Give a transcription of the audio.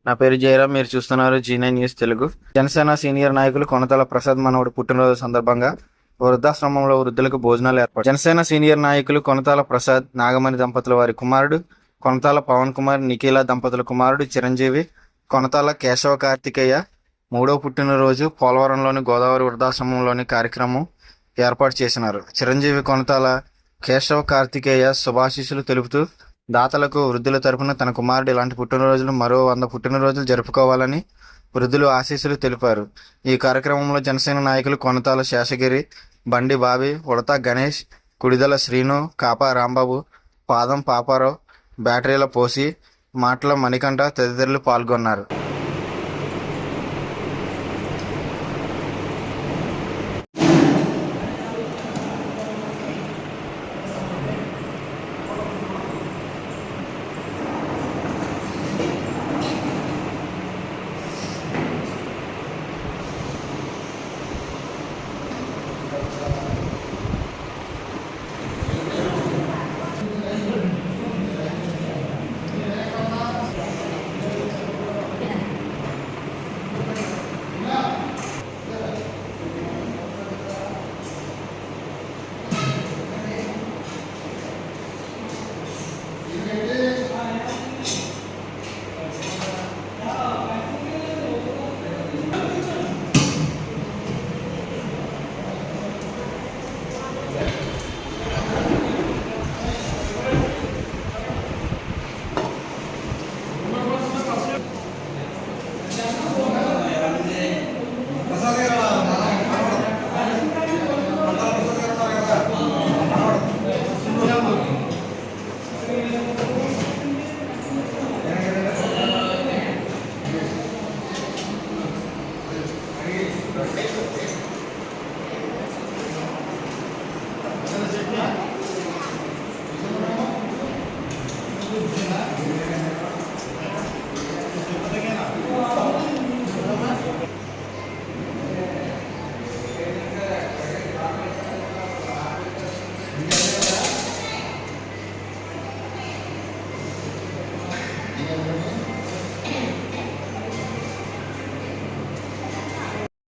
నా పేరు జయరాం. మీరు చూస్తున్నారు G9 news Telugu. Janasena senior నాయకులు కొనతాల ప్రసాద్ మనవడు పుట్టినరోజు సందర్భంగా వృద్ధాశ్రమంలో వృద్ధులకు భోజనాలు ఏర్పాటు. జనసేన సీనియర్ నాయకులు కొనతాల ప్రసాద్, నాగమణి దంపతుల వారి కుమారుడు, కొనతాల పవన్ కుమార్, నిఖిల దంపతుల కుమారుడు చిరంజీవి, కొనతాల కేశవ కార్తికేయ మూడో పుట్టినరోజు పోలవరంలోని గోదావరి వృద్ధాశ్రమంలోని కార్యక్రమం ఏర్పాటు చేసినారు. చిరంజీవి కొనతాల కేశవ కార్తికేయ శుభాశీస్సులు తెలుపుతూ దాతలకు వృద్ధుల తరపున తన కుమారుడు ఇలాంటి పుట్టినరోజులు మరో 100 పుట్టినరోజులు జరుపుకోవాలని వృద్ధులు ఆశీస్సులు తెలిపారు. ఈ కార్యక్రమంలో జనసేన నాయకులు కొనతాల శేషగిరి, బండి బాబి, ఉడత గణేష్, కుడిదల శ్రీను, కాపా రాంబాబు, పాదం పాపారావు, బ్యాటరీల పోసి, మాటల మణికంఠ తదితరులు పాల్గొన్నారు.